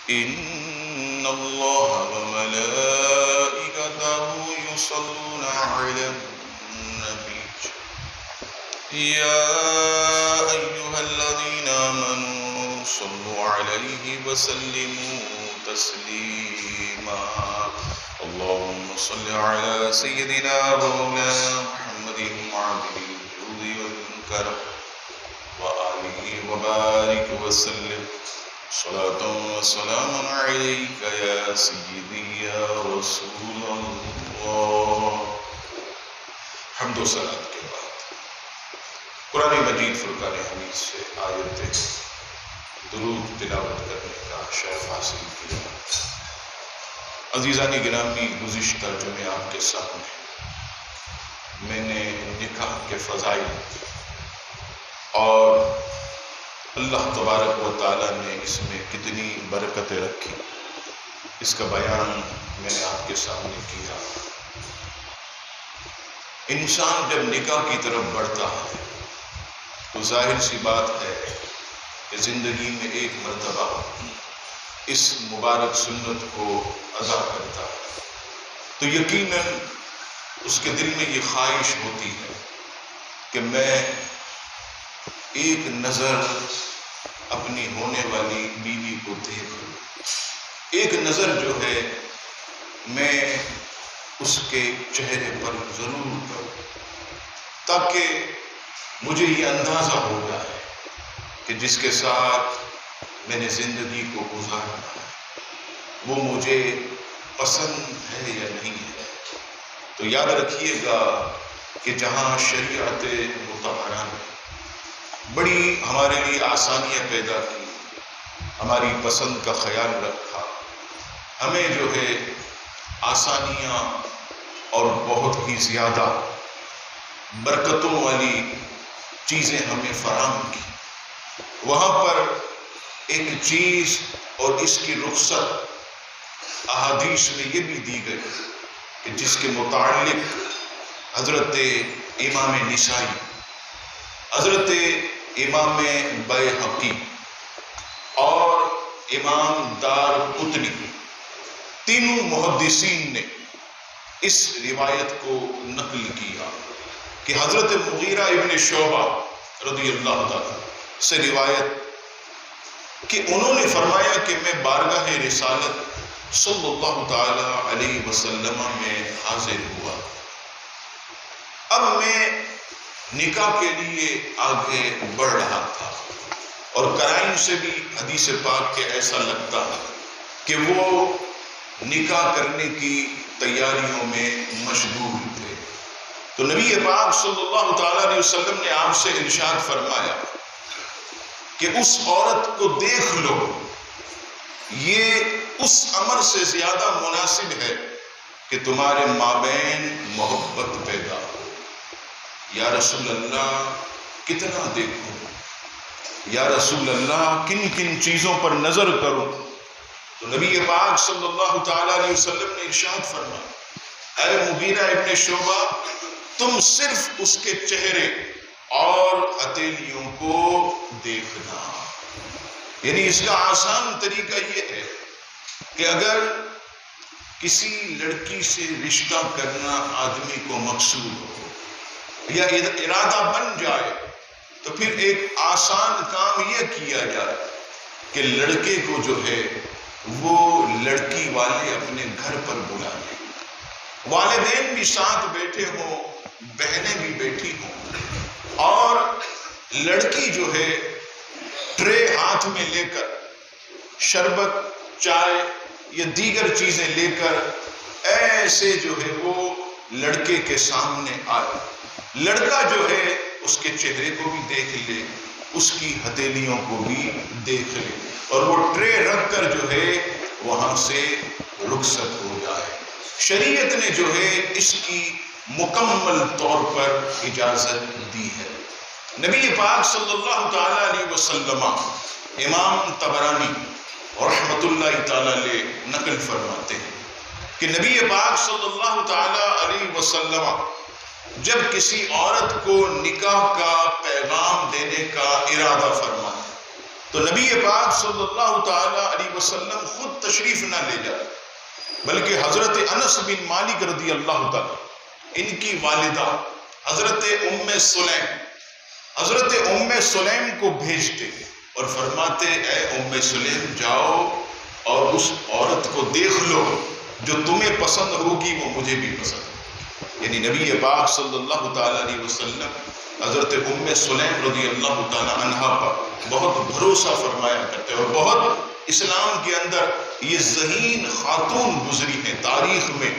إن الله وملائكته يصلون على النبي يا أيها الذين آمنوا صلوا عليه وسلموا تسليما اللهم صل على سيدنا ومولانا محمد معدل الجود والكرم وآله وبارك وسلم صلاة وسلام عليك يا سيدي يا رسول الله. حمد و صلاة کے بعد قرآن مجید فرقان حمید سے آیت درود تلاوت کرنے کا شرف حاصل کیا. عزیزان گرامی، گزشتہ جمعے آپ کے سامنے میں نے نکاح کے فضائل اور اللہ تبارک و تعالیٰ نے اس میں کتنی برکتیں رکھی اس کا بیان میں نے آپ کے سامنے کیا. انسان جب نکاح کی طرف بڑھتا ہے تو ظاہر سی بات ہے کہ زندگی میں ایک مرتبہ اس مبارک سنت کو ادا کرتا ہے تو یقیناً اس کے دل میں یہ خواہش ہوتی ہے کہ میں ایک نظر اپنی ہونے والی بیوی کو دیکھ لوں، ایک نظر جو ہے میں اس کے چہرے پر ضرور کروں تاکہ مجھے یہ اندازہ ہو جائے کہ جس کے ساتھ میں نے زندگی کو گزارنا ہے وہ مجھے پسند ہے یا نہیں ہے. تو یاد رکھیے گا کہ جہاں شریعت مطہرہ نے بڑی ہمارے لیے آسانیاں پیدا کی، ہماری پسند کا خیال رکھا، ہمیں جو ہے آسانیاں اور بہت ہی زیادہ برکتوں والی چیزیں ہمیں فراہم کی، وہاں پر ایک چیز اور اس کی رخصت احادیث میں یہ بھی دی گئی کہ جس کے متعلق حضرت امام نسائی، حضرت امام بیہقی اور امام دارقطنی تینوں محدثین نے اس روایت کو نقل کیا کہ حضرت مغیرہ ابن شعبہ رضی اللہ تعالیٰ سے روایت کہ انہوں نے فرمایا کہ میں بارگاہ رسالت صلی اللہ تعالی علیہ وسلم میں حاضر ہوا. اب میں نکاح کے لیے آگے بڑھ رہا تھا اور قرائن سے بھی حدیث پاک کے ایسا لگتا ہے کہ وہ نکاح کرنے کی تیاریوں میں مشغول تھے. تو نبی پاک صلی اللہ تعالیٰ علیہ وسلم نے آپ سے ارشاد فرمایا کہ اس عورت کو دیکھ لو، یہ اس امر سے زیادہ مناسب ہے کہ تمہارے مابین محبت پیدا ہو. یا رسول اللہ کتنا دیکھوں، یا رسول اللہ کن کن چیزوں پر نظر کروں؟ تو نبی پاک صلی اللہ تعالیٰ علیہ وسلم نے ارشاد فرمایا اے مغیرہ ابن شعبہ، تم صرف اس کے چہرے اور ہتھیلیوں کو دیکھنا. یعنی اس کا آسان طریقہ یہ ہے کہ اگر کسی لڑکی سے رشتہ کرنا آدمی کو مقصود ہو یا ارادہ بن جائے تو پھر ایک آسان کام یہ کیا جائے کہ لڑکے کو جو ہے وہ لڑکی والے اپنے گھر پر بلا لیں، والدین بھی ساتھ بیٹھے ہوں، بہنیں بھی بیٹھی ہوں، اور لڑکی جو ہے ٹرے ہاتھ میں لے کر شربت، چائے یا دیگر چیزیں لے کر ایسے جو ہے وہ لڑکے کے سامنے آئے، لڑکا جو ہے اس کے چہرے کو بھی دیکھ لے، اس کی ہتھیلیوں کو بھی دیکھ لے، اور وہ ٹرے رکھ کر جو ہے وہاں سے رخصت ہو جائے. شریعت نے جو ہے اس کی مکمل طور پر اجازت دی ہے. نبی پاک صلی اللہ تعالیٰ علیہ وسلم امام طبرانی رحمت اللہ تعالیٰ علیہ نقل فرماتے ہیں کہ نبی پاک صلی اللہ تعالیٰ علیہ وسلم جب کسی عورت کو نکاح کا پیغام دینے کا ارادہ فرمائے تو نبی پاک صلی اللہ تعالی علیہ وسلم خود تشریف نہ لے جائے، بلکہ حضرت انس بن مالک رضی اللہ تعالی ان کی والدہ حضرت ام سلیم کو بھیجتے اور فرماتے اے ام سلیم جاؤ اور اس عورت کو دیکھ لو جو تمہیں پسند ہوگی وہ مجھے بھی پسند ہے۔ یعنی نبی پاک صلی اللہ تعالی علیہ وسلم حضرت ام سلیم رضی اللہ تعالی عنہا پر بہت بھروسہ فرمایا کرتے اور بہت اسلام کے اندر یہ ذہین خاتون گزری ہیں تاریخ میں،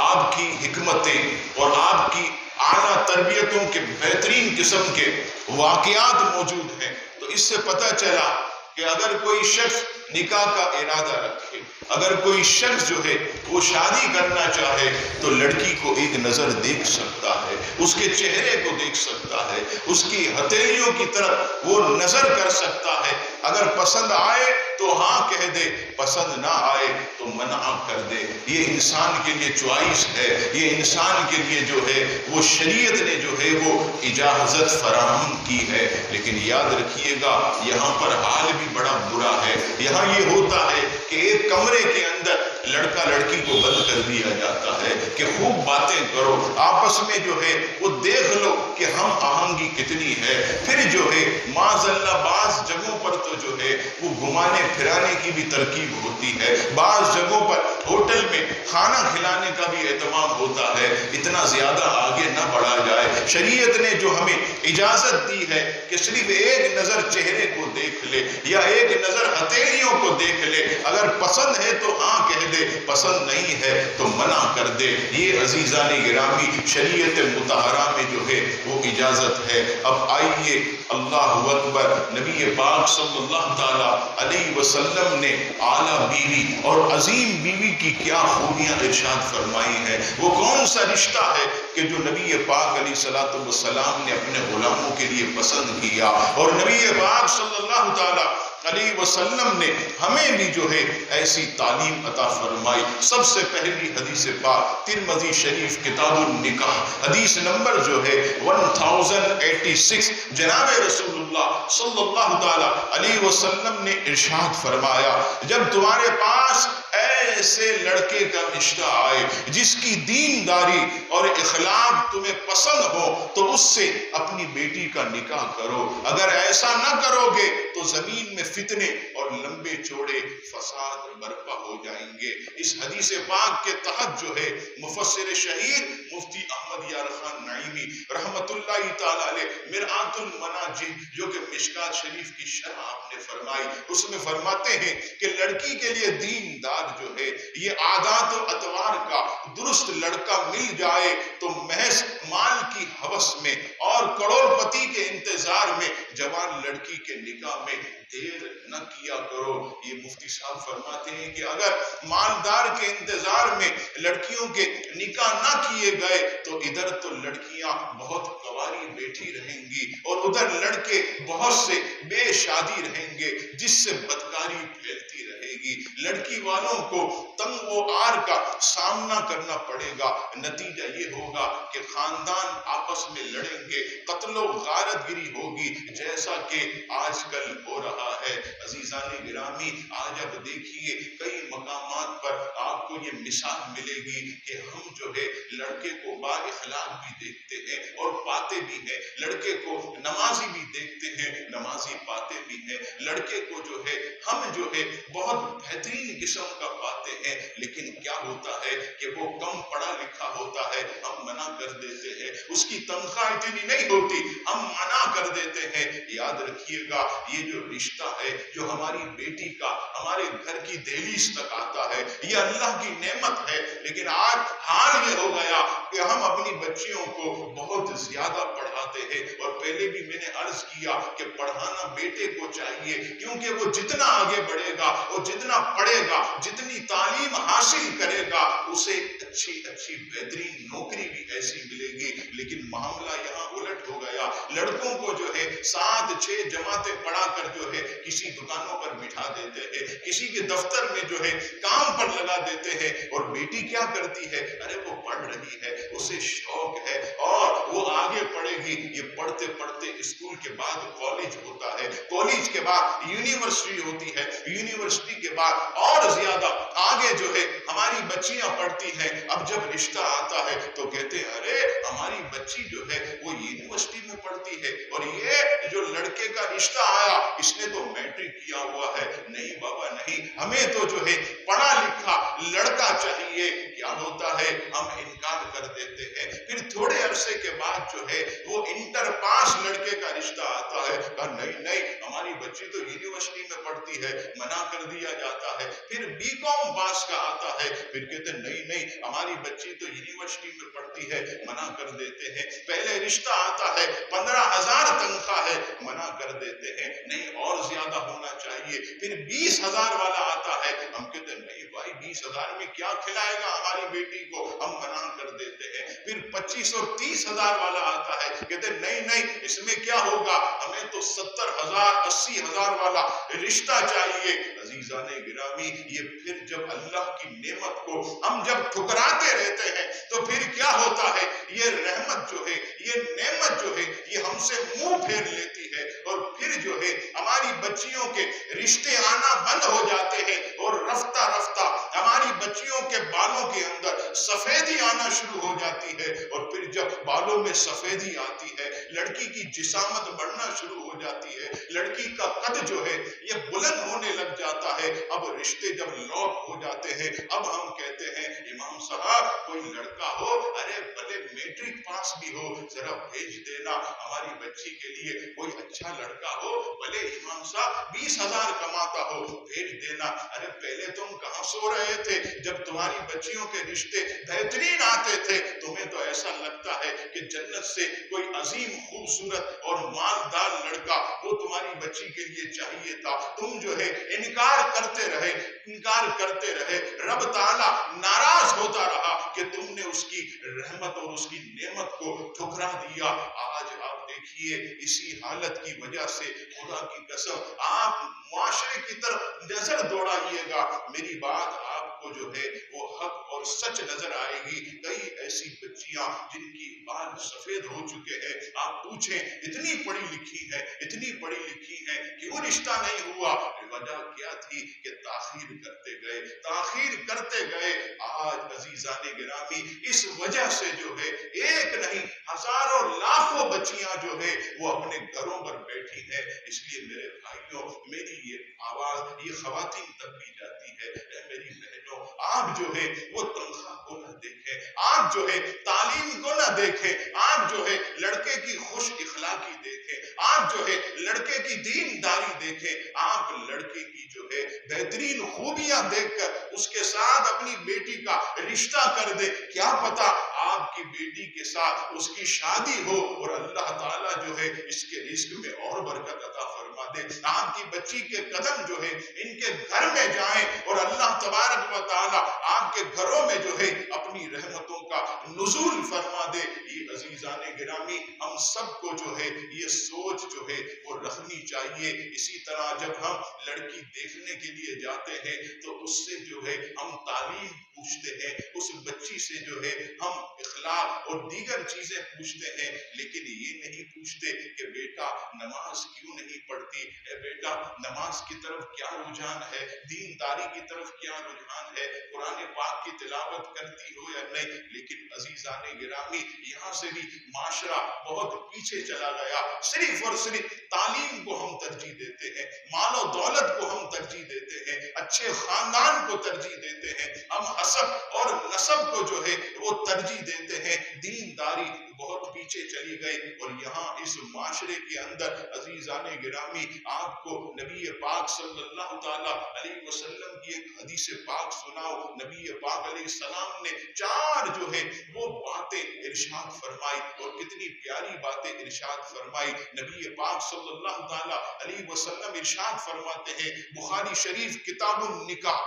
آپ کی حکمتیں اور آپ کی اعلیٰ تربیتوں کے بہترین قسم کے واقعات موجود ہیں۔ تو اس سے پتہ چلا کہ اگر کوئی شخص نکاح کا ارادہ رکھے، اگر کوئی شخص جو ہے وہ شادی کرنا چاہے تو لڑکی کو ایک نظر دیکھ سکتا ہے، اس کے چہرے کو دیکھ سکتا ہے، اس کی ہتھیلیوں کی طرف وہ نظر کر سکتا ہے۔ اگر پسند آئے تو ہاں کہہ دے، پسند نہ آئے تو منع کر دے۔ یہ انسان کے لیے چوائس ہے، یہ انسان کے لیے جو ہے وہ شریعت نے جو ہے وہ اجازت فراہم کی ہے۔ لیکن یاد رکھیے گا یہاں پر حال بھی بڑا برا ہے۔ یہاں یہ ہوتا ہے کہ ایک کمرے کے اندر لڑکا لڑکی کو بند کر دیا جاتا ہے کہ خوب باتیں کرو، آپس میں جو ہے وہ دیکھ لو کہ ہم آہنگی کتنی ہے۔ پھر جو ہے معاذ اللہ بعض جگہوں پر تو جو ہے وہ گھمانے پھرانے کی بھی ترکیب ہوتی ہے، بعض جگہوں پر ہوٹل میں کھانا کھلانے کا بھی اہتمام ہوتا ہے۔ اتنا زیادہ آگے نہ بڑھا جائے۔ شریعت نے جو ہمیں اجازت دی ہے کہ صرف ایک نظر چہرے کو دیکھ لے یا ایک نظر ہتھیلیوں کو دیکھ لے، اگر پسند ہے تو ہاں کہہ دے، پسند نہیں ہے تو منع کر دے۔ یہ عزیزان گرامی شریعت مطہرہ میں جو ہے وہ اجازت ہے۔ اب آئیے اللہ اکبر، نبی پاک صلی اللہ تعالی علیہ وسلم نے اعلیٰ بیوی اور عظیم بیوی کی کیا خوبیاں ارشاد فرمائی ہیں۔ وہ کون سا رشتہ ہے کہ جو نبی پاک علیہ السلام نے اپنے غلاموں کے لیے پسند کیا، اور نبی پاک صلی اللہ تعالی علیہ وسلم نے ہمیں بھی جو ہے ایسی تعلیم عطا فرمائی۔ سب سے پہلی حدیث پاک ترمذی شریف کتاب النکاح حدیث نمبر جو ہے 1086، جناب رسول اللہ صلی اللہ تعالی علیہ وسلم نے ارشاد فرمایا جب تمہارے پاس ایسے لڑکے کا رشتہ آئے جس کی دینداری اور اخلاق تمہیں پسند ہو تو اس سے اپنی بیٹی کا نکاح کرو۔ اگر ایسا نہ کرو گے تو زمین میں فتنے اور لمبے چوڑے فساد برپا ہو جائیں گے۔ اس حدیث پاک کے تحت جو ہے مفسر شہیر مفتی احمد یار خان نعیمی رحمت اللہ تعالی علیہ مرآت المناجم جو کہ مشکات شریف کی شرح آپ نے فرمائی، اس میں فرماتے ہیں کہ لڑکی کے لیے دیندار جو ہے یہ عادات و اطوار کا درست لڑکا مل جائے تو محض مال کی ہوس میں اور کروڑ پتی کے انتظار میں جوان لڑکی کے نکاح میں دیر نہ کیا کرو۔ یہ مفتی صاحب فرماتے ہیں کہ اگر مالدار کے انتظار میں لڑکیوں کے نکاح نہ کیے گئے تو ادھر تو لڑکیاں بہت کواری بیٹھی رہیں گی اور ادھر لڑکے بہت سے بے شادی رہیں گے، جس سے بدکاری پھیلتی رہے گی۔ لڑکی والوں کو تنگ و آر کا سامنا کرنا پڑے گا۔ نتیجہ یہ ہوگا کہ خاندان آپس میں لڑیں گے، قتل و غارت گری ہوگی، جیسا کہ آج کل ہو رہا ہے۔ عزیزان گرامی آج اب دیکھیے کئی مقامات پر آپ کو یہ مثال ملے گی کہ ہم جو ہے لڑکے کو با اخلاق بھی دیکھتے ہیں اور پاتے بھی ہیں، لڑکے کو نمازی بھی دیکھتے ہیں، نمازی پاتے بھی ہیں، لڑکے کو جو ہے ہم جو ہے بہت بہترین قسم کا پاتے ہیں، لیکن کیا ہوتا ہے کہ وہ کم پڑھا لکھا ہوتا ہے، ہم منع کر دیتے ہیں، اس کی تنخواہ اتنی نہیں ہوتی، ہم منع کر دیتے ہیں۔ یاد رکھیے گا یہ جو رشتہ ہے جو ہماری بیٹی کا ہمارے گھر کی دہلیز تک آتا ہے یہ اللہ کی نعمت ہے، لیکن آج حال یہ ہو گیا کہ ہم اپنی بچیوں کو بہت زیادہ پڑھاتے ہیں، اور پہلے بھی میں نے عرض کیا کہ پڑھانا بیٹے کو چاہیے، کیونکہ وہ جتنا آگے بڑھے گا اور جتنا پڑھے گا، جتنی تعلیم حاصل کرے گا، اسے اچھی بہترین نوکری بھی ایسی ملے گی۔ لیکن معاملہ یہاں الٹ ہو گیا، لڑکوں کو جو ہے 7-6 جماعتیں پڑھا کر جو ہے کسی دکانوں پر بٹھا دیتے ہیں، کسی کے دفتر میں جو ہے کام پر لگا دیتے ہیں. اور بیٹی کیا کرتی ہے؟ ارے وہ پڑھ رہی ہے, اسے شوق ہے اور وہ آگے پڑھے گی. یہ پڑھتے پڑھتے اسکول کے بعد کالج ہوتا ہے, کالج کے بعد یونیورسٹی ہوتی ہے, یونیورسٹی کے بعد اور زیادہ آگے جو ہے ہماری بچیاں پڑھتی ہیں. اب جب رشتہ آتا ہے تو کہتے ہیں ارے ہماری بچی جو ہے وہ یونیورسٹی میں پڑھتی ہے, اور یہ جو لڑکے کا رشتہ آیا اس نے تو میٹرک کیا ہوا ہے. نہیں بابا نہیں, ہمیں تو جو ہے پڑھا لکھا لڑکا چاہیے. کیا ہوتا ہے, ہم انکار کر دیتے ہیں. پھر تھوڑے عرصے کے بعد جو ہے وہ انٹر پاس لڑکے کا رشتہ آتا ہے, کہا نہیں نہیں ہماری بچی تو یونیورسٹی میں پڑھتی ہے, منع کر دیا جاتا ہے. پھر بی کام پاس کا آتا ہے, پھر کہتے ہیں نہیں نہیں ہماری بچی تو یونیورسٹی میں پڑھتی ہے, منع کر دیتے ہیں. پہلے رشتہ آتا ہے 15,000 تنخواہ ہے, منع کر دیتے ہیں, نہیں اور زیادہ ہونا چاہیے. پھر 20,000 والا آتا ہے, ہم کہتے ہیں نہیں بھائی 20,000 میں کیا کھلائے گا ہماری بیٹی کو, ہم منع کر دیتے ہیں. پھر 25 اور 30,000 والا آتا ہے, کہتے ہیں نہیں نہیں اس میں کیا ہوگا, ہمیں تو 70,000 80,000 والا رشتہ چاہیے. عزیزان گرامی, یہ پھر جب اللہ کی نعمت کو ہم جب ٹھکراتے رہتے ہیں تو پھر کیا ہوتا ہے, یہ رحمت جو ہے یہ نعمت جو ہے یہ ہم سے منہ پھیر لیتی ہے, اور پھر جو ہے ہماری بچیوں کے رشتے آنا بند ہو جاتے ہیں, اور رفتہ رفتہ ہماری بچیوں کے بالوں کے اندر سفیدی آنا شروع ہو جاتی ہے. اور پھر جب بالوں میں سفیدی آتی ہے, لڑکی کی جسامت بڑھنا شروع ہو جاتی ہے, لڑکی کا قد جو ہے یہ بلند ہونے لگ جاتا ہے. اب رشتے جب لاک ہو جاتے ہیں, اب ہم کہتے ہیں امام صاحب کوئی لڑکا ہو, ارے بھلے میٹرک پاس بھی ہو, ذرا بھیج دینا ہماری بچی کے لیے. کوئی اچھا لڑکا ہو, بھلے امام صاحب 20,000 کماتا ہو, بھیج دینا. ارے پہلے تم کہاں سو رہے تھے جب تمہاری بچیوں کے رشتے بہترین آتے تھے؟ تمہیں تو ایسا لگتا ہے کہ جنت سے کوئی عظیم خوبصورت اور مالدار لڑکا وہ تمہاری بچی کے لیے چاہیے تھا. تم جو ہے انکار کرتے رہے, انکار کرتے رہے. رب تعالیٰ ناراض ہوتا رہا کہ تم نے اس کی رحمت اور اس کی نعمت کو ٹھکرا دیا. آج آپ دیکھیے اسی حالت کی وجہ سے خدا کی قسم آپ معاشرے کی طرف نظر دوڑائیے گا, میری بات آپ کو جو ہے وہ حق اور سچ نظر آئے گی. کئی ایسی بچیاں جن کی بال سفید ہو چکے ہیں, آپ پوچھیں اتنی پڑھی لکھی ہے, اتنی پڑھی لکھی ہے, کیوں رشتہ نہیں ہوا؟ وجہ کیا تھی کہ تاخیر کرتے گئے, تاخیر کرتے گئے. آج عزیزان گرامی اس وجہ سے جو ہے ایک نہیں ہزاروں لاکھوں بچیاں جو ہے وہ اپنے گھروں پر بیٹھی ہیں. اس لیے میرے بھائیوں, میری یہ آواز یہ خواتین تک بھی جاتی ہے, اے میری بہنوں, آپ جو ہے وہ تنخواہ کو نہ دیکھیں, آپ جو ہے تعلیم کو نہ دیکھیں, آپ جو ہے لڑکے کی خوش اخلاقی دیکھیں, آپ جو ہے لڑکے کی دینداری دیکھیں, آپ لڑکے کی جو ہے بہترین خوبیاں دیکھ کر اس کے ساتھ اپنی بیٹی کا رشتہ کر دیں. کیا پتا آپ کی بیٹی کے ساتھ اس کی شادی ہو اور اللہ تعالیٰ جو ہے اس کے رزق میں اور برکت عطا فرما دے. آپ کی بچی کے قدم جو ہے ان کے گھر میں جائیں اور اللہ تبارک و تعالیٰ آپ کے گھروں میں جو ہے اپنی رحمتوں کا نزول فرما دے. یہ عزیزان گرامی ہم سب کو جو ہے یہ سوچ جو ہے وہ رکھنی چاہیے. اسی طرح جب ہم لڑکی دیکھنے کے لیے جاتے ہیں تو اس سے جو ہے ہم تعلیم پوچھتے ہیں, اس بچی سے جو ہے ہم اخلاق اور دیگر چیزیں پوچھتے ہیں, لیکن یہ نہیں پوچھتے کہ بیٹا نماز کیوں نہیں پڑھتی, اے بیٹا نماز کی طرف کیا رجحان ہے, دینداری کی طرف کیا رجحان ہے, قرآن پاک کی تلاوت کرتی ہو یا نہیں. لیکن عزیزان گرامی یہاں سے بھی معاشرہ بہت پیچھے چلا گیا. صرف اور صرف تعلیم کو ہم ترجیح دیتے ہیں, مال و دولت کو ہم ترجیح دیتے ہیں, اچھے خاندان کو ترجیح دیتے ہیں, ہم حسب اور نسب کو جو ہے وہ ترجیح دیتے ہیں. دینداری بہت پیچھے چلی گئی. اور یہاں اس معاشرے کے اندر عزیزان گرامی آپ کو نبی پاک صلی اللہ تعالی علیہ وسلم کی ایک حدیث پاک سناؤ. نبی پاک علیہ السلام نے 4 جو ہے وہ باتیں ارشاد فرمائی, اور کتنی پیاری باتیں ارشاد فرمائی. نبی پاک صلی اللہ تعالی علیہ وسلم ارشاد فرماتے ہیں, بخاری شریف کتاب النکاح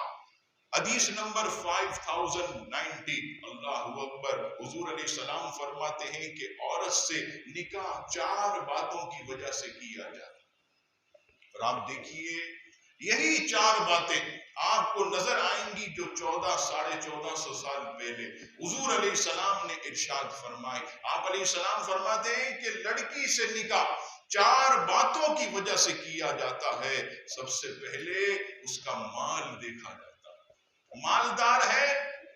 حدیث نمبر 5090, اللہ اکبر, حضور علیہ السلام فرماتے ہیں کہ عورت سے نکاح 4 باتوں کی وجہ سے کیا جاتا ہے. اور آپ دیکھیے یہی 4 باتیں آپ کو نظر آئیں گی جو 1400 سال پہلے حضور علیہ السلام نے ارشاد فرمائے. آپ علیہ السلام فرماتے ہیں کہ لڑکی سے نکاح 4 باتوں کی وجہ سے کیا جاتا ہے. سب سے پہلے اس کا مال دیکھا جاتا ہے، مالدار ہے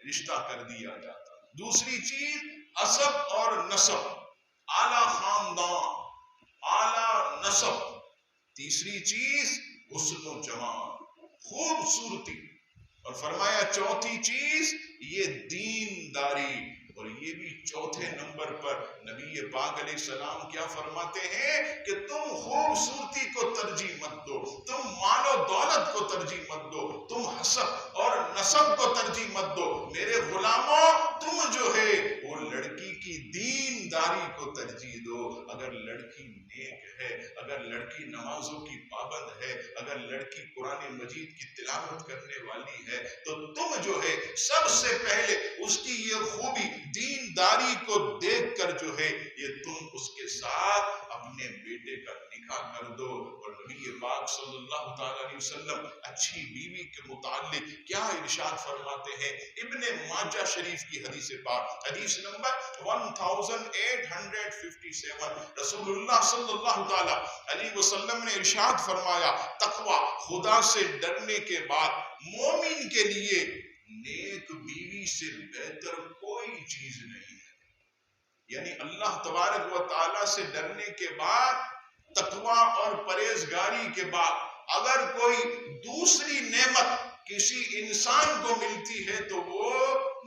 رشتہ کر دیا جاتا. دوسری چیز حسب اور نسب، اعلیٰ خاندان، اعلیٰ نسب. تیسری چیز حسن و جمال، خوبصورتی. اور فرمایا چوتھی چیز یہ دینداری. اور یہ بھی چوتھے نمبر پر نبی پاک علیہ السلام کیا فرماتے ہیں کہ تم خوبصورتی کو ترجیح مت دو، تم مال و دولت کو ترجیح مت دو، تم حسب اور نسب کو ترجیح مت دو. میرے غلاموں تم جو ہے وہ لڑکی کی دینداری کو ترجیح دو. اگر لڑکی نیک ہے، اگر لڑکی نمازوں کی پابند ہے، اگر لڑکی قرآن مجید کی تلاوت کرنے والی ہے، تو تم جو ہے سب سے پہلے اس کی یہ خوبی دینداری کو دیکھ کر جو ہے یہ تم اس کے ساتھ اپنے بیٹے کا نکاح کر دو. اور نبی پاک صلی اللہ تعالی علیہ وسلم اچھی بیوی کے متعلق کیا ارشاد فرماتے ہیں؟ ابن ماجہ شریف کی حدیث پاک، حدیث نمبر 1857، رسول اللہ صلی اللہ تعالی علیہ وسلم نے ارشاد فرمایا تقوی، خدا سے ڈرنے کے بعد مومن کے لیے نیک بیوی سے بہتر کوئی چیز نہیں ہے. یعنی اللہ تبارک و تعالی سے ڈرنے کے بعد، تقوی اور پرہیزگاری کے بعد اگر کوئی دوسری نعمت کسی انسان کو ملتی ہے تو وہ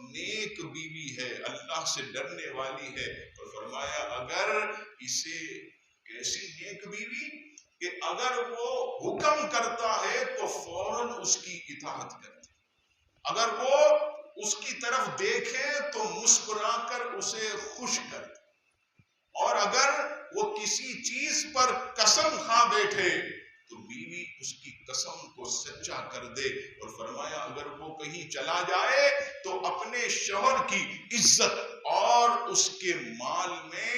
نیک بیوی ہے، اللہ سے ڈرنے والی ہے. اور فرمایا اگر اسے کیسی نیک بیوی کہ اگر وہ حکم کرتا ہے تو فوراً اس کی اطاعت کرتی، اگر وہ اس کی طرف دیکھے تو مسکرا کر اسے خوش کر دے، اور اگر وہ کسی چیز پر قسم کھا بیٹھے تو بیوی اس کی قسم کو سچا کر دے. اور فرمایا اگر وہ کہیں چلا جائے تو اپنے شوہر کی عزت اور اس کے مال میں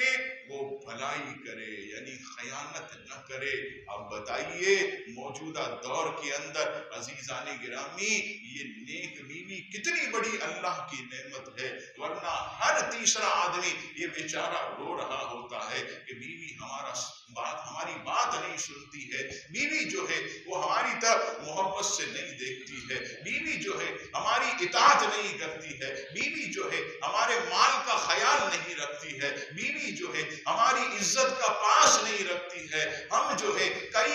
وہ بھلائی کرے، یعنی خیانت نہ کرے. اب بتائیے موجودہ دور کے اندر عزیزان گرامی یہ نیک بیوی کتنی بڑی اللہ کی نعمت ہے. ورنہ ہر تیسرا آدمی یہ بیچارہ رو رہا ہوتا ہے کہ بیوی ہماری بات نہیں سنتی ہے، بیوی جو ہے وہ ہماری طرف محبت سے نہیں دیکھتی ہے، بیوی جو ہے ہماری اطاعت نہیں کرتی ہے، بیوی جو ہے ہمارے مال کا خیال نہیں رکھتی ہے، بیوی جو ہے ہماری عزت کا پاس نہیں رکھتی ہے. ہم جو ہے کئی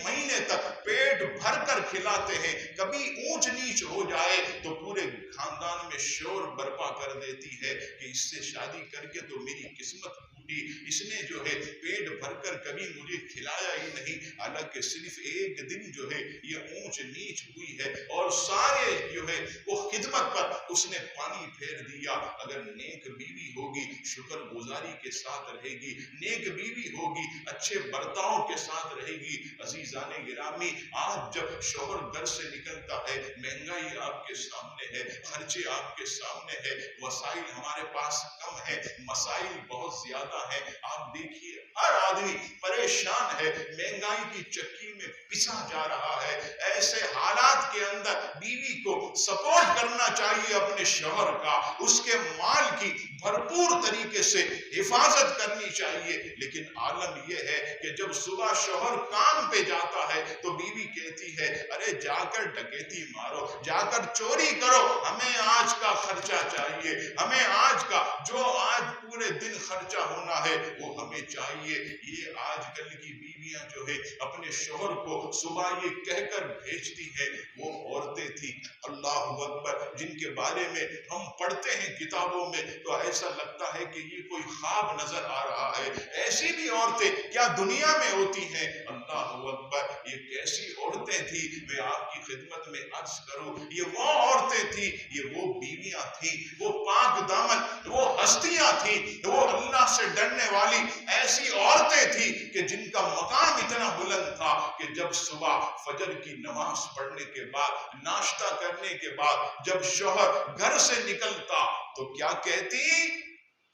مہینے تک پیٹ بھر کر کھلاتے ہیں، کبھی اونچ نیچ ہو جائے تو پورے خاندان میں شور برپا کر دیتی ہے کہ اس سے شادی کر کے تو میری قسمت ٹوٹی، اس نے جو ہے پیٹ بھر کر کبھی مجھے کھلایا ہی نہیں. حالانکہ صرف ایک دن جو ہے یہ اونچ نیچ ہوئی ہے اور سارے جو ہے وہ خدمت پر اس نے پانی پھیر دیا. اگر نیک بیوی ہوگی شکر گزاری کے ساتھ رہے گی، نیک بیوی ہوگی اچھے برتاؤ کے ساتھ رہے گی. عزیزان گرامی آج جب شوہر گھر سے نکلتا ہے، مہنگائی آپ کے سامنے ہے، خرچے آپ کے سامنے ہے، وسائل ہمارے پاس کم ہے، مسائل بہت زیادہ ہیں. آپ دیکھیے ہر آدمی پریشان ہے، مہنگائی کی چکی میں پسا جا رہا ہے. ایسے حالات کے اندر بیوی کو سپورٹ کرنا چاہیے اپنے شوہر کا، اس کے مال کی بھرپور طریقے سے حفاظت کرنی چاہیے. لیکن عالم یہ ہے کہ جب صبح شوہر کام پہ جاتا ہے تو بیوی کہتی ہے ارے جا کر ڈکیتی مارو، جا کر چوری کرو، ہمیں آج کا خرچہ چاہیے، ہمیں آج کا جو آج پورے دن خرچہ ہونا ہے وہ ہمیں چاہیے. یہ آج کل کی بیویاں جو ہے اپنے شوہر کو صبح یہ کہہ کر بھیجتی ہیں. وہ عورتیں تھی اللہ اکبر جن کے بارے میں ہم پڑھتے ہیں کتابوں میں تو ایسا لگتا ہے کہ یہ کوئی خواب نظر آ رہا ہے. ایسی بھی عورتیں کیا دنیا میں ہوتی ہیں؟ اللہ اکبر یہ کیسی عورتیں تھی میں آپ کی خدمت میں عرض کروں. یہ وہ عورتیں تھی، یہ وہ بیویاں تھیں، وہ پاک دامن وہ ہستیاں تھیں، وہ اللہ سے ڈرنے والی ایسی عورتیں تھیں کہ جن کا مقام اتنا بلند تھا کہ جب صبح فجر کی نماز پڑھنے کے بعد ناشتہ کرنے کے بعد جب شوہر گھر سے نکلتا تو کیا کہتی؟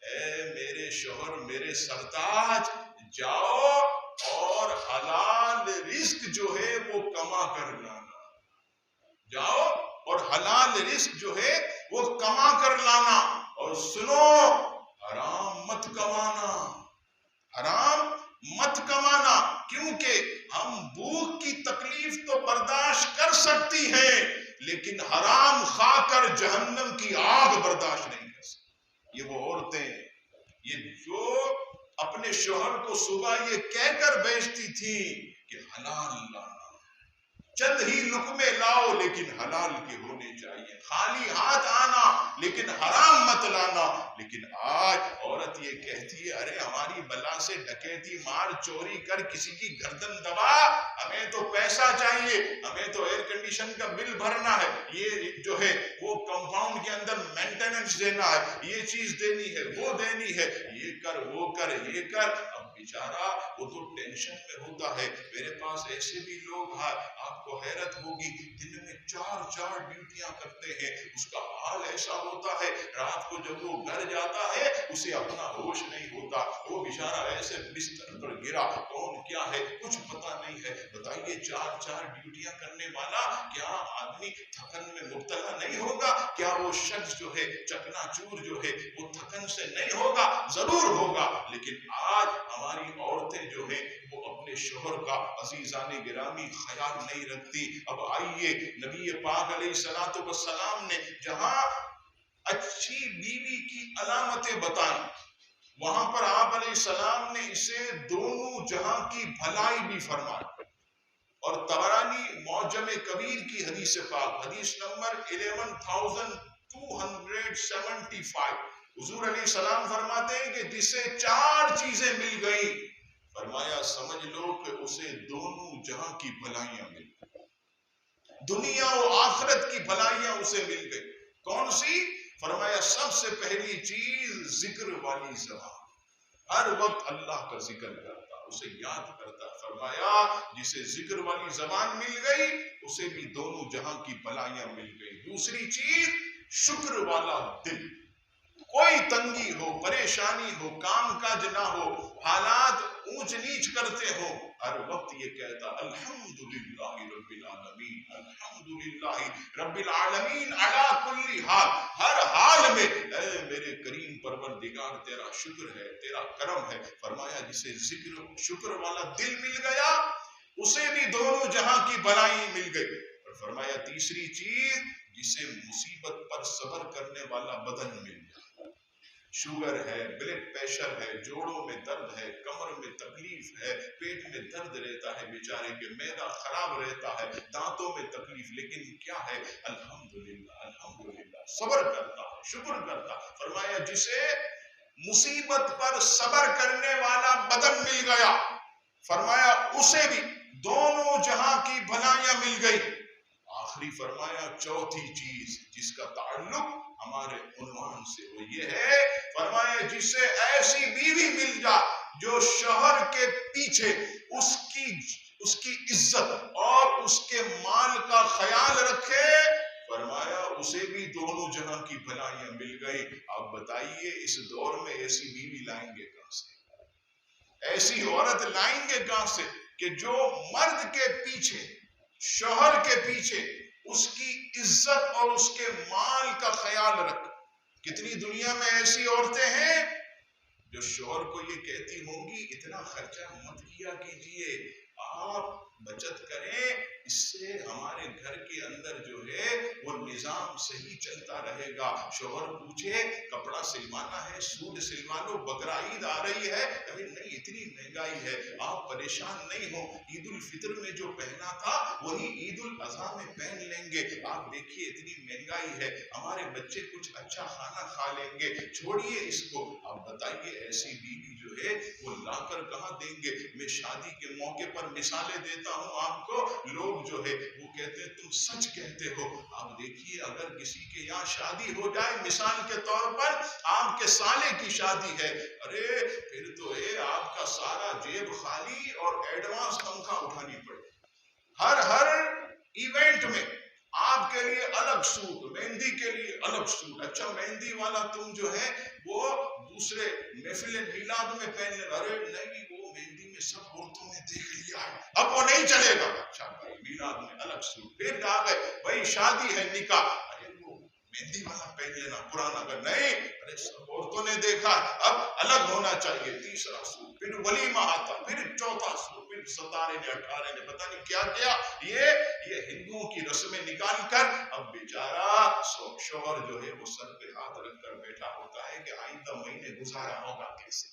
اے میرے شوہر میرے سرتاج جاؤ اور حلال رزق جو ہے وہ کما کر لاؤ. جاؤ اور حلال رزق جو ہے وہ کما کر لانا، اور سنو حرام مت کمانا، حرام مت کمانا، کیونکہ ہم بھوک کی تکلیف تو برداشت کر سکتی ہیں لیکن حرام کھا کر جہنم کی آگ برداشت نہیں کر سکتی۔ یہ وہ عورتیں یہ جو اپنے شوہر کو صبح یہ کہہ کر بیچتی تھی کہ حلال لانا، چند ہی لقمے لاؤ لیکن حلال کے ہونے چاہیے، خالی ہاتھ آنا لیکن حرام مت لانا، لیکن آج عورت یہ کہتی ہے ارے ہماری بلا سے ڈکیتی مار چوری کر کسی کی گردن دبا، ہمیں تو پیسہ چاہیے، ہمیں تو ایئر کنڈیشن کا بل بھرنا ہے، یہ جو ہے وہ کمپاؤنڈ کے اندر مینٹیننس دینا ہے، یہ چیز دینی ہے، وہ دینی ہے، یہ کر وہ کر یہ کر۔ اب بیچارہ وہ تو ٹینشن میں ہوتا ہے۔ میرے پاس ایسے بھی لوگ ہیں، آپ کو حیرت ہوگی، دن میں 4 ڈیوٹیاں کرتے ہیں، اس کا حال ایسا ہوتا ہے رات کو جب وہ گھر جاتا ہے اسے اپنا ہوش نہیں ہوتا، وہ بیچارہ ایسے بستر پر گرا، کون کیا ہے کچھ پتہ نہیں ہے۔ بتائیے 4 ڈیوٹیاں کرنے والا کیا آدمی تھکن میں مبتلا نہیں ہوگا؟ کیا وہ شخص جو ہے چکنا چور جو ہے وہ تھکن سے نہیں ہوگا؟ ضرور ہوگا۔ لیکن آج ہماری عورتیں جو ہیں وہ اپنے شوہر کا عزیزان گرامی خیال نہیں رکھتی۔ اب آئیے نبی پاک علیہ السلام نے جہاں اچھی بیوی کی علامتیں بتائیں، وہاں پر آپ علیہ السلام نے اسے دونوں جہاں کی بھلائی بھی فرمائی۔ اور طبرانی معجم کبیر کی حدیث پاک، حدیث نمبر 11275، حضور علیہ السلام فرماتے ہیں کہ جسے 4 چیزیں مل گئی، فرمایا سمجھ لو کہ اسے دونوں جہاں کی بھلائیاں مل گئی، دنیا و آخرت کی بھلائیاں اسے مل گئی۔ کون سی؟ فرمایا سب سے پہلی چیز ذکر والی زبان، ہر وقت اللہ کا ذکر کرتا، اسے یاد کرتا۔ فرمایا جسے ذکر والی زبان مل گئی اسے بھی دونوں جہاں کی بھلائیاں مل گئی۔ دوسری چیز شکر والا دل، کوئی تنگی ہو، پریشانی ہو، کام کاج نہ ہو، حالات اونچ نیچ کرتے ہو، ہر وقت یہ کہتا الحمدللہ رب العالمین، الحمدللہ رب العالمین علی کل حال، ہر حال میں اے میرے کریم پروردگار تیرا شکر ہے، تیرا کرم ہے۔ فرمایا جسے ذکر شکر والا دل مل گیا اسے بھی دونوں جہاں کی بھلائی مل گئی۔ اور فرمایا تیسری چیز جسے مصیبت پر صبر کرنے والا بدن مل گیا، شوگر ہے، بلڈ پریشر ہے، جوڑوں میں درد ہے، کمر میں تکلیف ہے، پیٹ میں درد رہتا ہے، بیچارے کے معدہ خراب رہتا ہے، دانتوں میں تکلیف، لیکن کیا ہے الحمدللہ الحمدللہ صبر کرتا ہے، شکر کرتا۔ فرمایا جسے مصیبت پر صبر کرنے والا بدن مل گیا، فرمایا اسے بھی دونوں جہاں کی بھلائیاں مل گئی۔ آخری فرمایا چوتھی چیز جس کا تعلق ہمارے عنوان سے وہ یہ ہے، فرمایا جسے ایسی بیوی مل جا جو شوہر کے پیچھے اس کی عزت اور اس کے مال کا خیال رکھے، فرمایا اسے بھی دونوں جہاں کی بھلائیاں مل گئی۔ آپ بتائیے اس دور میں ایسی بیوی لائیں گے کہاں سے، ایسی عورت لائیں گے کہاں سے کہ جو مرد کے پیچھے، شوہر کے پیچھے اس کی عزت اور اس کے مال کا خیال رکھ۔ کتنی دنیا میں ایسی عورتیں ہیں جو شوہر کو یہ کہتی ہوں گی اتنا خرچہ مت کیا کیجئے، آپ بچت کریں، اس سے ہمارے گھر کے اندر جو ہے وہ نظام صحیح چلتا رہے گا۔ شوہر پوچھے کپڑا سلوانا ہے، سوٹ سلوا لو، بقرعید آ رہی ہے، ابھی نہیں اتنی مہنگائی ہے، آپ پریشان نہیں ہو، عید الفطر میں جو پہنا تھا وہی عید الاضحیٰ میں پہن لیں گے، آپ دیکھیے اتنی مہنگائی ہے، ہمارے بچے کچھ اچھا کھانا کھا لیں گے، چھوڑیے اس کو۔ آپ بتائیے ایسی بیوی جو ہے وہ لا کر کہاں دیں گے؟ میں شادی کے موقع پر مثالیں دیتا ہوں آپ کو، لوگ جو ہے وہ کہتے ہیں تم سچ کہتے ہو۔ آپ دیکھیے اگر کسی کے یہاں شادی ہو جائے، مثال کے طور پر آپ کے سالے کی شادی ہے، ارے پھر تو آپ کا سارا جیب خالی اور ایڈوانس تنخواہ اٹھانی پڑے، ہر ایونٹ میں آپ کے لیے الگ سوٹ، مہندی کے لیے الگ سوٹ، اچھا مہندی والا تم جو ہے وہ دوسرے محفل میلاد میں پہن لے، ارے نہیں وہ مہندی میں سب عورتوں نے دیکھ لیا ہے، اب وہ نہیں چلے گا۔ اچھا بھائی میلاد میں الگ سوٹ، پھر آ گئے بھائی شادی ہے نکاح، ارے وہ مہندی والا پہن لینا پرانا، اگر نہیں ارے سب عورتوں نے دیکھا اب الگ ہونا چاہیے، تیسرا سوٹ، پھر ولیمہ آتا، پھر چوتھا سوٹ، پھر 17 نے 18 نے پتہ نہیں کیا کیا، یہ ہندوؤں کی رسمیں نکال کر اب بیچارہ شوہر جو ہے وہ سر پہ ہاتھ رکھ کر بیٹھا ہوتا ہے کہ آئندہ مہینے گزارا ہوگا کیسے،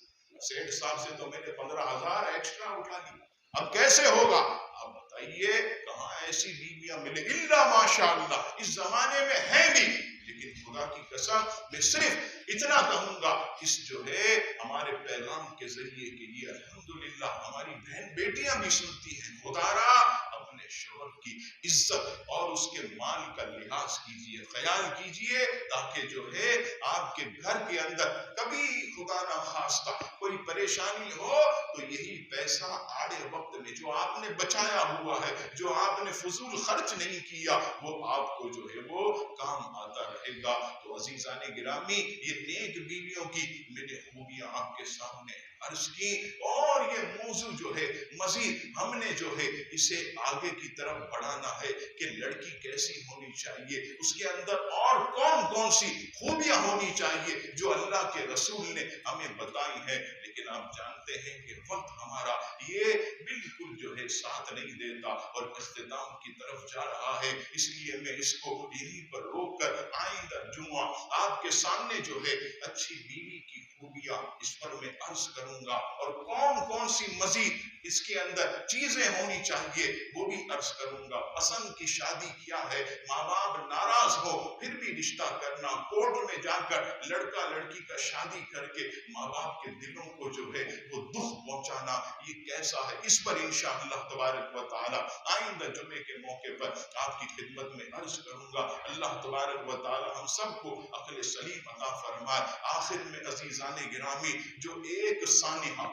سیٹھ صاحب سے تو میں نے 15,000 ایکسٹرا اٹھا لی، اب کیسے ہوگا؟ اب بتائیے کہاں ایسی بیویاں ملے، الا ماشاء اللہ اس زمانے میں ہیں بھی، لیکن خدا کی قسم میں صرف اتنا کہوں گا اس جو ہے ہمارے پیغام کے ذریعے کہ یہ الحمدللہ ہماری بہن بیٹیاں بھی سنتی ہیں، خدا را اپنے شوہر کی عزت اور اس کے مال کا لحاظ کیجئے، خیال کیجئے، تاکہ جو ہے آپ کے گھر کے اندر کبھی خدا نہ خواستہ کوئی پریشانی ہو تو یہی پیسہ آڑے وقت میں جو آپ نے بچایا ہوا ہے، جو آپ نے فضول خرچ نہیں کیا، وہ آپ کو جو ہے وہ کام آتا رہے گا۔ تو عزیزان گرامی یہ نیک بیویوں کی میں نے خوبیاں آپ کے سامنے عرض کی، اور یہ موضوع جو ہے مزید ہم نے جو ہے اسے آگے کی طرف بڑھانا ہے کہ لڑکی کیسی ہونی چاہیے، اس کے اندر اور کون کون سی خوبیاں ہونی چاہیے جو اللہ کے رسول نے ہمیں بتائی ہیں، لیکن آپ جانتے ہیں کہ وقت ہمارا یہ بالکل جو ہے ساتھ نہیں دیتا اور اختتام کی طرف جا رہا ہے، اس لیے میں اس کو یہیں پر روک کر آئندہ جمعہ آپ کے سامنے جو ہے اچھی بیوی کی خوبیاں اس پر میں عرض کروں گا، اور کون کون سی مزید اس کے اندر چیزیں ہونی چاہیے وہ بھی عرض کروں گا۔ پسند کی شادی کیا ہے، ماں باپ ناراض ہو پھر بھی رشتہ کرنا، کورٹ میں جا کر لڑکا لڑکی کا شادی کر کے ماں باپ کے دلوں کو جو ہے وہ دکھ پہنچانا، یہ کیسا ہے، اس پر انشاءاللہ تبارک و تعالی آئندہ جمعے کے موقع پر آپ کی خدمت میں عرض کروں گا۔ اللہ تبارک و تعالی ہم سب کو عقل سلیم عطا فرمائے۔ آخر میں عزیزان گرامی جو ایک سانحہ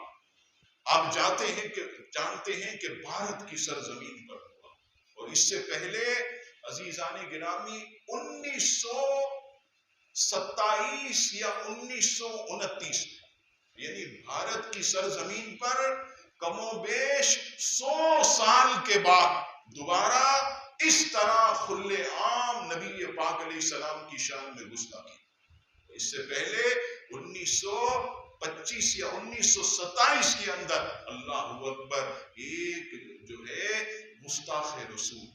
آپ جانتے ہیں کہ بھارت کی سرزمین پر ہوا، اور اس سے پہلے عزیزان گرامی 1927 یا 1929 یعنی بھارت کی سرزمین پر کم و بیش 100 سال کے بعد دوبارہ اس طرح کھلے عام نبی پاک علیہ السلام کی شان میں گستاخی، اس سے پہلے 1925 یا 1927 کے اندر اللہ اکبر ایک جو ہے گستاخ رسول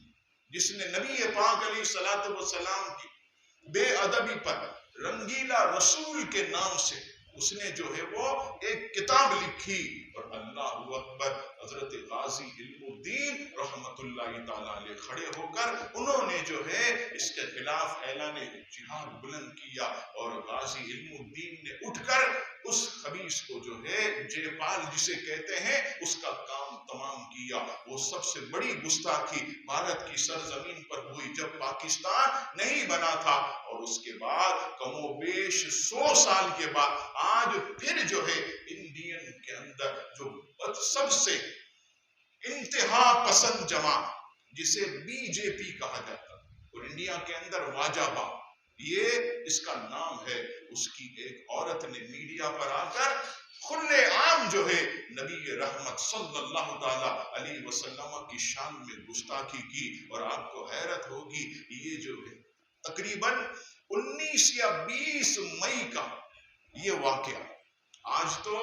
جس نے نبی پاک علیہ السلام کی بے ادبی پر رنگیلا رسول کے نام سے اس نے جو ہے وہ ایک کتاب لکھی، اور اللہ اکبر حضرت غازی علم الدین رحمت اللہ تعالیٰ علیہ کھڑے ہو کر انہوں نے جو ہے اس کے خلاف اعلان جہاد بلند کیا، اور غازی علم الدین نے اٹھ کر اس خبیث کو جو ہے جے پال جسے کہتے ہیں اس کا کام تمام کیا۔ وہ سب سے بڑی گستاخی بھارت کی سرزمین پر ہوئی جب پاکستان نہیں بنا تھا، اور اس کے بعد کم و بیش 100 سال کے بعد آج پھر جو ہے انڈین کے اندر جو سب سے انتہا پسند جماعت جسے بی جے پی کہا جاتا، اور انڈیا کے اندر واجبہ یہ اس کا نام ہے، اس کی ایک عورت نے میڈیا پر آ کر کھلے عام جو ہے نبی رحمت صلی اللہ تعالی علیہ وسلم کی شان میں گستاخی کی، اور آپ کو حیرت ہوگی یہ جو ہے تقریباً 19 یا 20 مئی کا یہ واقعہ، آج تو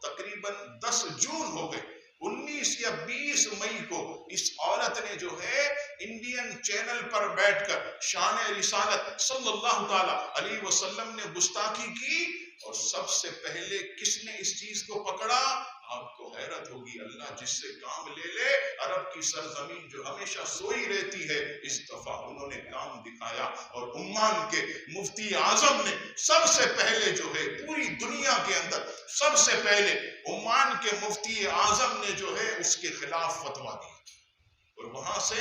تقریباً 10 جون ہو گئے، 19 یا 20 مئی کو اس عورت نے جو ہے انڈین چینل پر بیٹھ کر شان رسالت صلی اللہ تعالی علیہ وسلم نے گستاخی کی، اور سب سے پہلے کس نے اس چیز کو پکڑا؟ آپ کو حیرت ہوگی، اللہ جس سے کام لے لے، عرب کی سرزمین جو ہمیشہ سوئی رہتی ہے اس دفعہ انہوں نے کام دکھایا، اور عمان کے مفتی اعظم نے سب سے پہلے جو ہے پوری دنیا کے اندر سب سے پہلے عمان کے مفتی اعظم نے جو ہے اس کے خلاف فتویٰ دیا، اور وہاں سے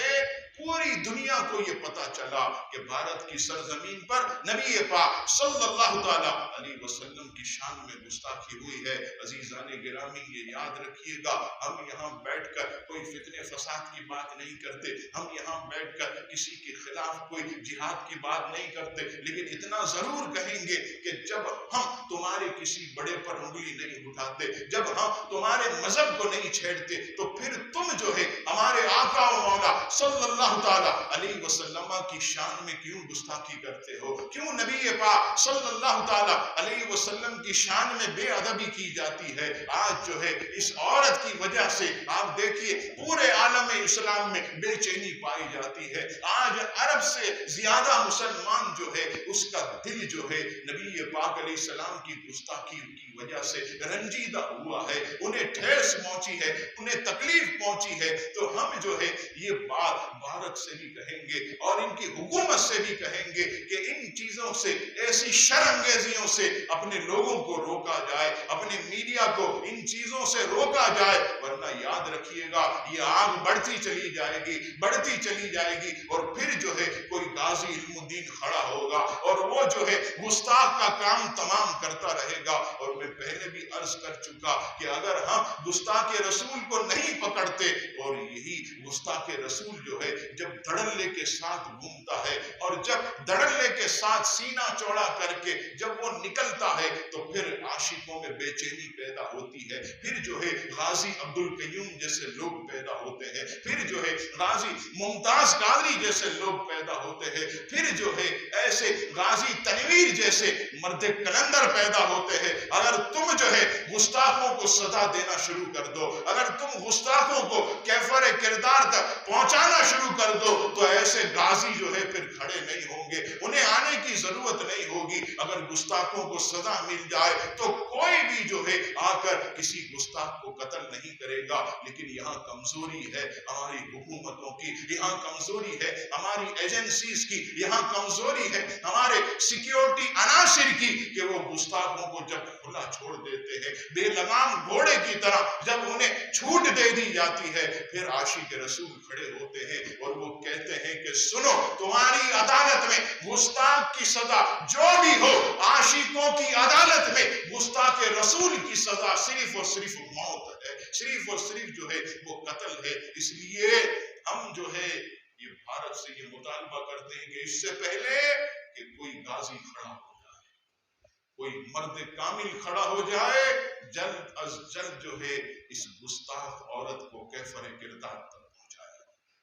پوری دنیا کو یہ پتا چلا کہ بھارت کی سرزمین پر نبی پاک صلی اللہ تعالیٰ علیہ وسلم کی شان میں گستاخی ہوئی ہے۔ عزیزان گرامی یہ یاد رکھیے گا، ہم یہاں بیٹھ کر کوئی فتنے فساد کی بات نہیں کرتے، ہم یہاں بیٹھ کر کسی کے خلاف کوئی جہاد کی بات نہیں کرتے، لیکن اتنا ضرور کہیں گے کہ جب ہم تمہارے کسی بڑے پر انگلی نہیں اٹھاتے، جب ہم تمہارے مذہب کو نہیں چھیڑتے، تو پھر تم جو ہے ہمارے آقا و مولا صلی اللہ تعالیٰ علیہ وسلم کی شان میں کیوں گستاخی کرتے ہو؟ کیوں نبی پاک صلی اللہ تعالیٰ علیہ وسلم کی شان میں بے ادبی کی جاتی ہے؟ آج جو ہے اس عورت کی وجہ سے آپ دیکھیے پورے عالم اسلام میں بے چینی پائی جاتی ہے۔ آج عرب سے زیادہ مسلمان جو ہے اس کا دل جو ہے نبی پاک علیہ السلام کی گستاخی کی وجہ سے رنجیدہ ہوا ہے، انہیں ٹھیس پہنچی ہے، انہیں تکلیف پہنچی ہے۔ تو ہم جو ہے یہ بات بھارت سے بھی کہیں گے اور ان کی حکومت سے بھی کہیں گے کہ ان چیزوں سے، ایسی شرمگیزیوں سے اپنے لوگوں کو روکا جائے، اپنے میڈیا کو ان چیزوں سے روکا جائے، ورنہ یاد رکھیے گا یہ آگ بڑھتی چلی جائے گی، بڑھتی چلی جائے گی، اور پھر جو ہے کوئی غازی علم الدین کھڑا ہوگا اور وہ جو ہے گستاخ کا کام تمام کرتا رہے گا۔ اور میں پہلے بھی عرض کر چکا کہ اگر ہم گستاخ رسول کو نہیں پکڑتے، اور یہی گستاخ رسول جو ہے جب دھڑلے کے ساتھ گھومتا ہے اور جب دھڑلے کے ساتھ سینہ چوڑا کر کے جب وہ نکلتا ہے تو پھر عاشقوں میں بے چینی پیدا ہوتی ہے، پھر جو ہے غازی عبد القیوم جیسے لوگ پیدا ہوتے ہیں، پھر جو ہے غازی ممتاز قادری جیسے لوگ پیدا ہوتے ہیں، پھر جو ہے ایسے غازی تنویر جیسے مرد کلندر پیدا ہوتے ہیں۔ اگر تم جو ہے گستاخوں کو سزا دینا شروع کر دو، اگر تم گستاخوں کو کیفر کردار تک پہنچانا شروع کر دو، تو ایسے غازی جو ہے پھر کھڑے نہیں ہوں گے، انہیں آنے کی ضرورت نہیں ہوگی۔ اگر گستاخوں کو سزا مل جائے تو کوئی بھی جو ہے آ کر کسی گستاخ کو قتل نہیں کرے گا۔ لیکن یہاں کمزوری ہے ہماری حکومتوں کی، یہاں کمزوری ہے ہماری ایجنسیز کی، یہاں کمزوری ہے ہمارے سیکیورٹی عناصر کی کہ وہ گستاخوں کو جب کھلا چھوڑ دیتے ہیں، بے لگام گھوڑے کی طرح جب انہیں چھوٹ دے دی جاتی ہے، پھر عاشق رسول کھڑے ہوتے ہیں اور وہ کہتے ہیں کہ سنو، تمہاری عدالت میں گستاخ کی سزا جو بھی ہو، عاشقوں کی عدالت میں گستاخ رسول کی سزا صرف اور صرف موت ہے، صرف اور صرف جو ہے وہ قتل ہے۔ اس لیے ہم جو ہے یہ بھارت سے یہ مطالبہ کرتے ہیں کہ اس سے پہلے کہ کوئی غازی کھڑا ہو جائے، کوئی مرد کامل کھڑا ہو جائے، جلد از جلد جو ہے اس گستاخ عورت کو کیفر کردار تک پہنچائے،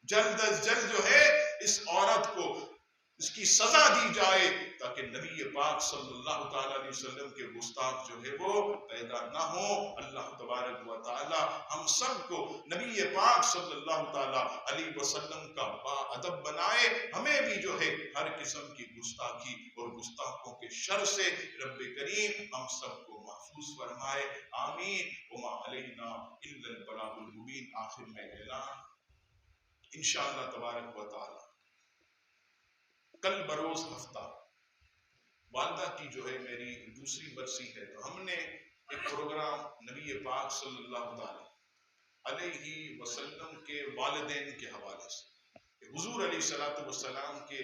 جلد از جلد جو ہے اس عورت کو اس کی سزا دی جائے، تاکہ نبی پاک صلی اللہ تعالیٰ علیہ وسلم کے گستاخ جو ہے وہ پیدا نہ ہو۔ اللہ تبارک و تعالیٰ ہم سب کو نبی پاک صلی اللہ تعالیٰ علیہ وسلم کا با ادب بنائے، ہمیں بھی جو ہے ہر قسم کی گستاخی اور گستاخوں کے شر سے رب کریم ہم سب کو محفوظ فرمائے، آمین۔ وما علینا الا البلاغ المبین۔ آخر میں اعلان انشاءاللہ تبارک و تعالیٰ کل بروز ہفتہ والدہ کی جو ہے میری دوسری برسی ہے، تو ہم نے ایک پروگرام نبی پاک صلی اللہ تعالیٰ علیہ وسلم کے والدین کے حوالے سے، حضور علیہ الصلوۃ والسلام کے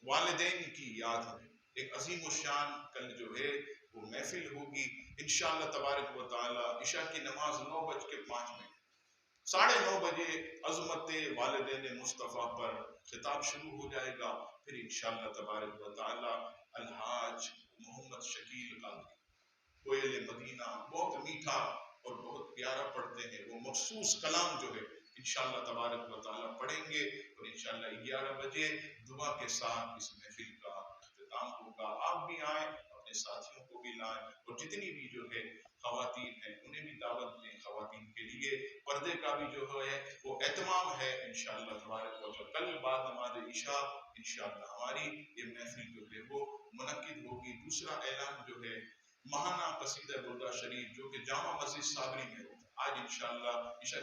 والدین کی یاد میں ایک عظیم الشان کل جو ہے وہ محفل ہوگی انشاءاللہ تبارک و تعالیٰ۔ عشاء کی نماز 9:05 میں 9:30 بجے عظمت والدین مصطفیٰ پر خطاب شروع ہو جائے گا، پھر انشاءاللہ تبارک و تعالی الحاج محمد شکیل قادری کوئل مدینہ بہت میٹھا اور بہت پیارا پڑھتے ہیں، وہ مخصوص کلام جو ہے انشاءاللہ تبارک و تعالی پڑھیں گے، اور انشاءاللہ 11 بجے دعا کے ساتھ اس محفل کا اختتام ہوگا۔ آپ بھی آئیں، اپنے ساتھیوں کو بھی لائیں، اور جتنی بھی جو ہے خواتین ہیں انہیں بھی دعوت دیں۔ خواتین کے لیے پردے کا بھی جو ہے وہ اہتمام ہے انشاءاللہ تبارک و تعالی۔ کل بعد نماز عشاء انشاءاللہ ہماری یہ محفل جو ہے وہ منعقد ہوگی۔ دوسرا اعلان جو ہے ماہانہ قصیدہ بردہ شریف جو کہ جامع مسجد صابری میں ہوگا، آج انشاءاللہ عشاء